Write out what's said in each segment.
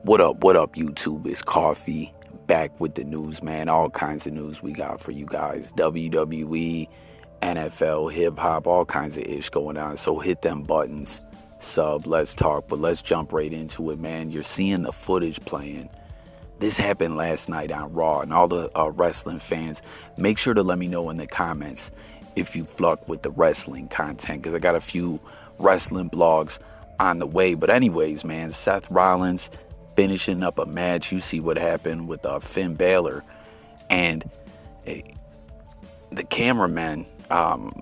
What up, YouTube? It's Coffee back with the news, man. All kinds of news we got for you guys. WWE, NFL, hip hop, all kinds of ish going on. So hit them buttons, sub, let's talk. But let's jump right into it, man. You're seeing the footage playing. This happened last night on Raw, and all the wrestling fans, make sure to let me know in the comments if you fluck with the wrestling content, because I got a few wrestling blogs on the way. But anyways, man, Seth Rollins finishing up a match. You see what happened with Finn Balor, and the cameraman,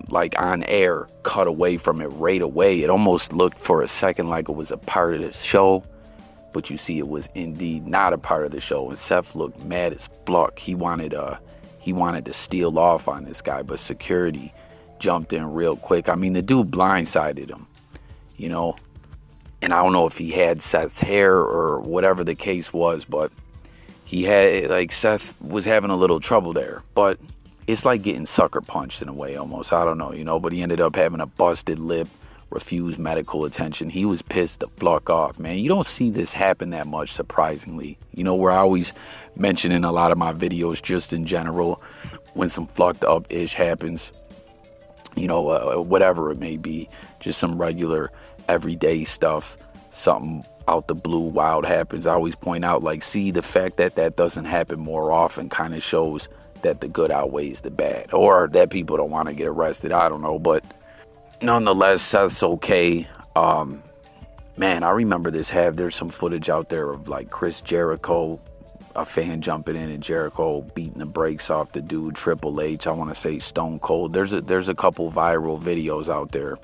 like on air, cut away from it right away. It almost looked for a second like it was a part of the show, but you see it was indeed not a part of the show. And Seth looked mad as fuck. He wanted to steal off on this guy, but security jumped in real quick. I mean, the dude blindsided him, you know. And I don't know if he had Seth's hair or whatever the case was, but he had, like, Seth was having a little trouble there. But it's like getting sucker punched in a way almost. I don't know, you know, but he ended up having a busted lip, refused medical attention. He was pissed the fuck off, man. You don't see this happen that much, surprisingly. You know, we're always mentioning a lot of my videos just in general when some fucked up ish happens, you know, whatever it may be, just some regular everyday stuff, something out the blue wild happens. I always point out, like, see, the fact that that doesn't happen more often kind of shows that the good outweighs the bad, or that people don't want to get arrested. I don't know, but nonetheless, Seth's okay. Man, I remember there's some footage out there of, like, Chris Jericho, a fan jumping in, and Jericho beating the brakes off the dude. Triple H, I want to say Stone Cold. There's a couple viral videos out there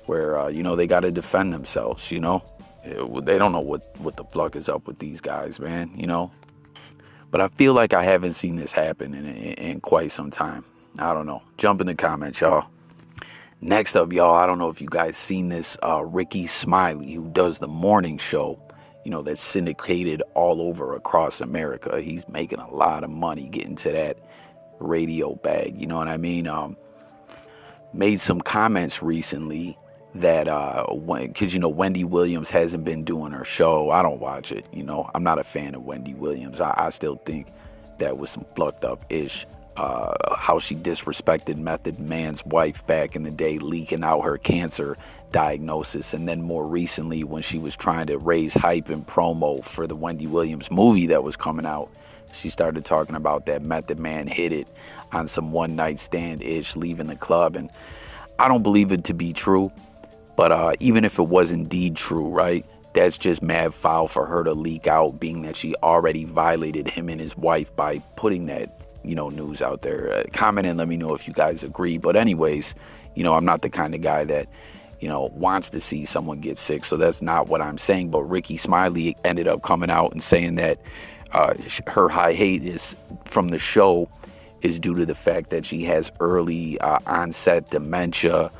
where, you know, they got to defend themselves, you know. They don't know what the fuck is up with these guys, man, you know. But I feel like I haven't seen this happen in quite some time. I don't know. Jump in the comments, y'all. Next up, y'all, I don't know if you guys seen this, Ricky Smiley, who does the morning show, you know, that's syndicated all over across America. He's making a lot of money getting to that radio bag, you know what I mean? Made some comments recently that, because, you know, Wendy Williams hasn't been doing her show. I don't watch it, you know. I'm not a fan of Wendy Williams. I still think that was some fucked up ish. How she disrespected Method Man's wife back in the day, leaking out her cancer diagnosis. And then more recently, when she was trying to raise hype and promo for the Wendy Williams movie that was coming out, she started talking about that Method Man hit it on some one night stand ish, leaving the club. And I don't believe it to be true. But even if it was indeed true, right, that's just mad foul for her to leak out, being that she already violated him and his wife by putting that, you know, news out there. Comment and let me know if you guys agree. But anyways, you know, I'm not the kind of guy that, you know, wants to see someone get sick. So that's not what I'm saying. But Ricky Smiley ended up coming out and saying that her hiatus from the show is due to the fact that she has early onset dementia.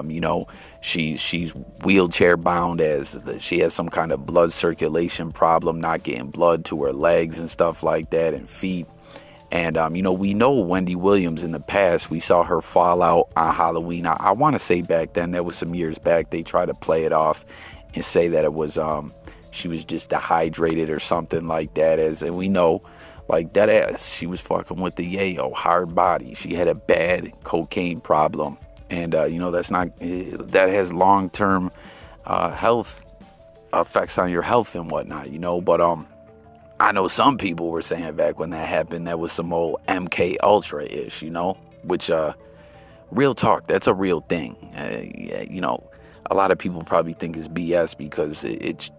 You know, she's wheelchair bound, as she has some kind of blood circulation problem, not getting blood to her legs and stuff like that, and feet. And, you know, we know Wendy Williams in the past. We saw her fall out on Halloween. I want to say back then, that was some years back, they tried to play it off and say that it was, she was just dehydrated or something like that. And we know, like, that ass, she was fucking with the yayo, hard body. She had a bad cocaine problem. And, you know, that has long-term health effects on your health and whatnot, you know. But I know some people were saying back when that happened, that was some old MK Ultra-ish, you know, which, real talk, that's a real thing. Yeah, you know, a lot of people probably think it's BS because it's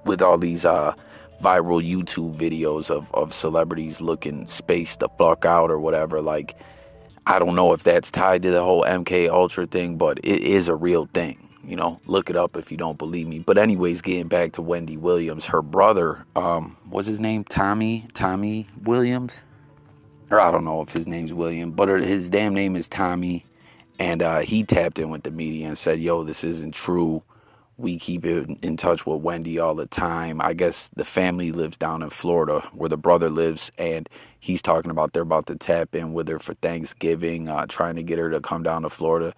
with all these viral YouTube videos of celebrities looking spaced the fuck out or whatever. Like, I don't know if that's tied to the whole MK Ultra thing, but it is a real thing. You know, look it up if you don't believe me. But anyways, getting back to Wendy Williams, her brother, what's his name? Tommy Williams? Or I don't know if his name's William, but his damn name is Tommy. And he tapped in with the media and said, yo, this isn't true. We keep in touch with Wendy all the time. I guess the family lives down in Florida where the brother lives, and he's talking about they're about to tap in with her for Thanksgiving, trying to get her to come down to Florida.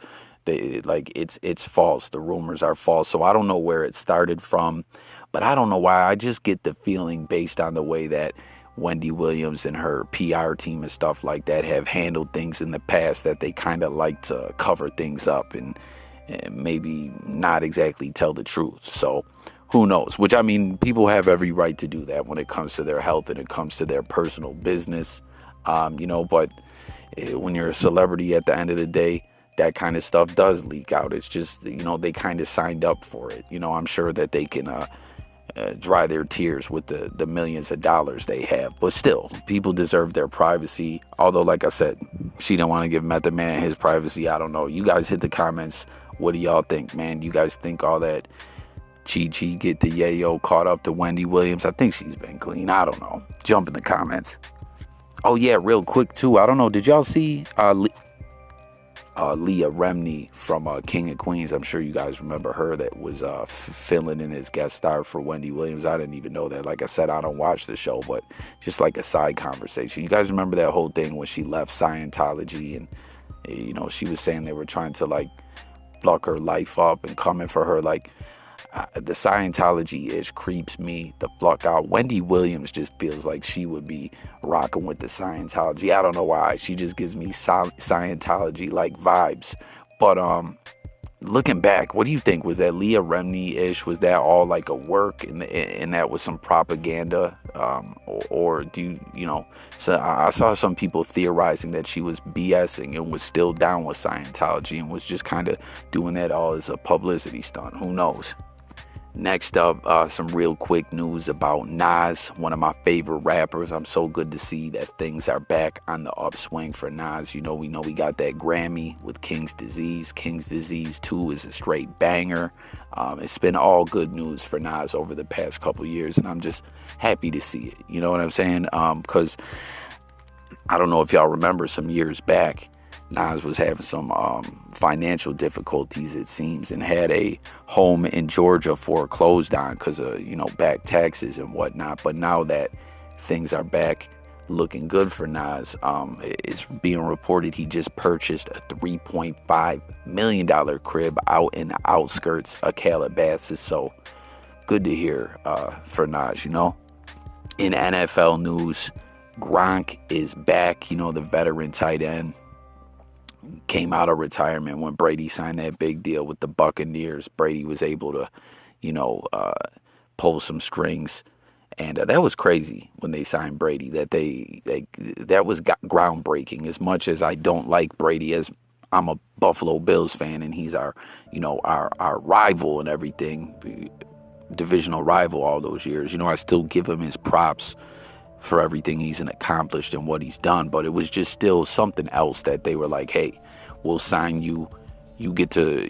It's false. The rumors are false. So I don't know where it started from, But I don't know why. I just get the feeling based on the way that Wendy Williams and her PR team and stuff like that have handled things in the past, that they kind of like to cover things up and maybe not exactly tell the truth. So who knows? Which, I mean, people have every right to do that when it comes to their health and it comes to their personal business, but when you're a celebrity, at the end of the day, that kind of stuff does leak out. It's just, they kind of signed up for it. I'm sure that they can dry their tears with the millions of dollars they have. But still, people deserve their privacy. Although, like I said, she don't want to give Method Man his privacy. I don't know. You guys hit the comments. What do y'all think, man? You guys think all that Chi get the yayo caught up to Wendy Williams? I think she's been clean. I don't know. Jump in the comments. Oh, yeah, real quick, too. I don't know. Did y'all see Leah Remini from King of Queens? I'm sure you guys remember her, that was filling in as guest star for Wendy Williams. I didn't even know that. Like I said, I don't watch the show, but just like a side conversation. You guys remember that whole thing when she left Scientology and, she was saying they were trying to, like, fuck her life up and coming for her, like, the Scientology-ish creeps me the fuck out. Wendy Williams just feels like she would be rocking with the Scientology. I don't know why. She just gives me Scientology-like vibes. But looking back, what do you think? Was that Leah Remini-ish? Was that all like a work and that was some propaganda? Or do you, so I saw some people theorizing that she was BSing and was still down with Scientology and was just kind of doing that all as a publicity stunt. Who knows? Next up, some real quick news about Nas, one of my favorite rappers. I'm so good to see that things are back on the upswing for Nas. We got that Grammy with King's Disease. King's Disease 2 is a straight banger. It's been all good news for Nas over the past couple years, and I'm just happy to see it. You know what I'm saying? Because I don't know if y'all remember, some years back, Nas was having some financial difficulties, it seems, and had a home in Georgia foreclosed on because of, back taxes and whatnot. But now that things are back looking good for Nas, it's being reported he just purchased a $3.5 million crib out in the outskirts of Calabasas. So good to hear for Nas, In NFL news, Gronk is back, the veteran tight end. Came out of retirement when Brady signed that big deal with the Buccaneers. Brady was able to, pull some strings, and that was crazy when they signed Brady. That was groundbreaking. As much as I don't like Brady, as I'm a Buffalo Bills fan, and he's our rival and everything, divisional rival all those years. I still give him his props for everything he's accomplished and what he's done, but it was just still something else that they were like, hey, we'll sign you. You get to,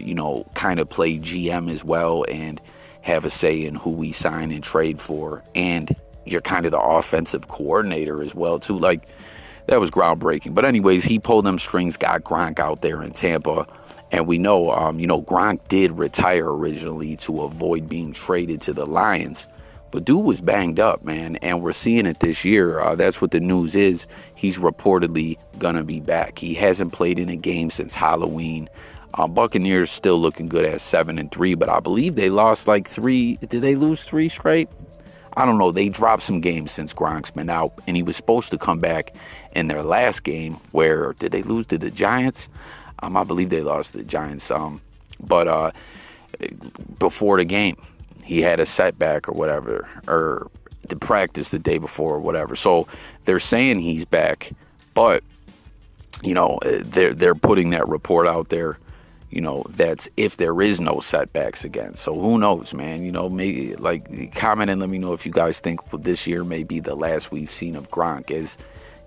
kind of play GM as well and have a say in who we sign and trade for. And you're kind of the offensive coordinator as well, too. Like, that was groundbreaking. But anyways, he pulled them strings, got Gronk out there in Tampa. And we know, Gronk did retire originally to avoid being traded to the Lions. But dude was banged up, man, and we're seeing it this year. That's what the news is. He's reportedly going to be back. He hasn't played in a game since Halloween. Buccaneers still looking good at 7-3, but I believe they lost like 3. Did they lose 3 straight? I don't know. They dropped some games since Gronk's been out, and he was supposed to come back in their last game. Where did they lose to the Giants? I believe they lost to the Giants. But before the game, he had a setback or whatever, or to practice the day before or whatever. So they're saying he's back, but they're putting that report out there. That's if there is no setbacks again. So who knows, man? Maybe comment and let me know if you guys think this year may be the last we've seen of Gronk, as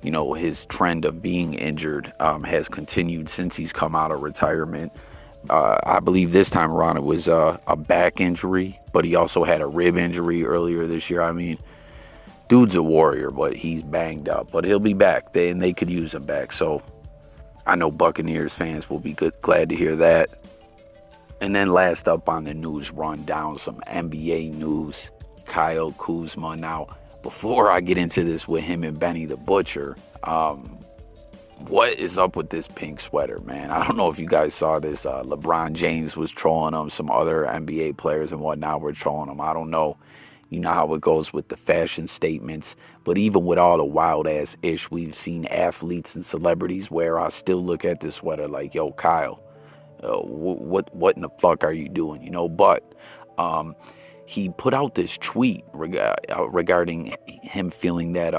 his trend of being injured has continued since he's come out of retirement. I believe this time around it was a back injury, but he also had a rib injury earlier this year. I mean, dude's a warrior, but he's banged up. But he'll be back, and they could use him back. So I know Buccaneers fans will be glad to hear that. And then last up on the news rundown, some NBA news. Kyle Kuzma. Now, before I get into this with him and Benny the Butcher, what is up with this pink sweater, man? I don't know if you guys saw this. Lebron James was trolling him. Some other NBA players and whatnot were trolling him. I don't know You know how it goes with the fashion statements. But even with all the wild ass ish we've seen athletes and celebrities wear, I still look at this sweater like, yo, Kyle, what in the fuck are you doing? But he put out this tweet regarding him feeling that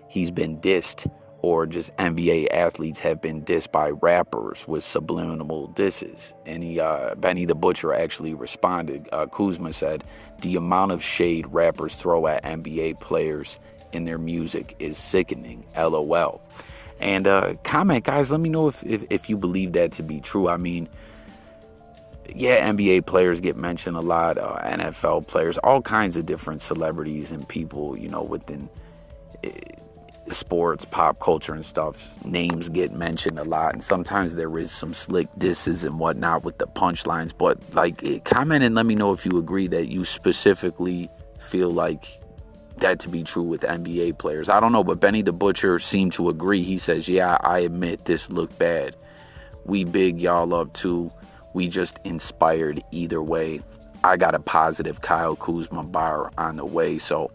he's been dissed, or just NBA athletes have been dissed by rappers with subliminal disses. And Benny the Butcher actually responded. Kuzma said, "The amount of shade rappers throw at NBA players in their music is sickening. LOL." And comment, guys. Let me know if you believe that to be true. I mean, yeah, NBA players get mentioned a lot. NFL players, all kinds of different celebrities and people, within sports, pop culture and stuff, names get mentioned a lot, and sometimes there is some slick disses and whatnot with the punchlines. But comment and let me know if you agree that you specifically feel like that to be true with NBA players. I don't know, but Benny the Butcher seemed to agree. He says, "Yeah, I admit this looked bad. We big y'all up too. We just inspired either way. I got a positive Kyle Kuzma bar on the way." So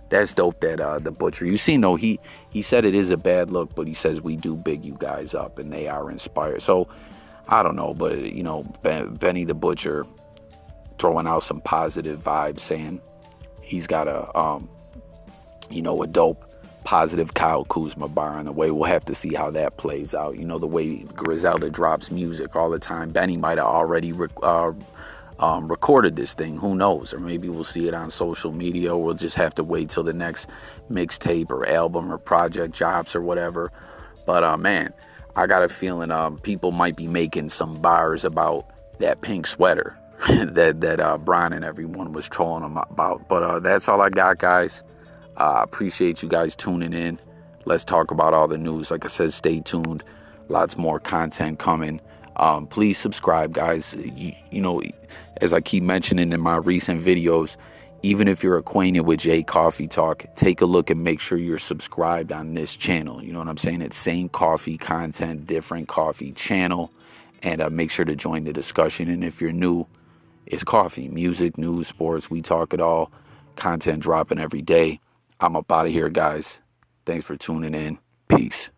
that's dope that the Butcher, you seen though, he said it is a bad look, but he says we do big you guys up and they are inspired. So I don't know, but Benny the Butcher throwing out some positive vibes, saying he's got a dope positive Kyle Kuzma bar on the way. We'll have to see how that plays out. The way Griselda drops music all the time, Benny might have already recorded this thing. Who knows? Or maybe we'll see it on social media. We'll just have to wait till the next mixtape or album or project drops or whatever. But man, I got a feeling people might be making some bars about that pink sweater that Bron and everyone was trolling him about. But that's all I got, guys. Appreciate you guys tuning in. Let's talk about all the news. Like I said, stay tuned. Lots more content coming. Please subscribe, guys. As I keep mentioning in my recent videos, even if you're acquainted with J Coffee Talk, take a look and make sure you're subscribed on this channel. You know what I'm saying? It's same coffee content, different coffee channel. And make sure to join the discussion. And if you're new, it's coffee, music, news, sports. We talk it all. Content dropping every day. I'm up out of here, guys. Thanks for tuning in. Peace.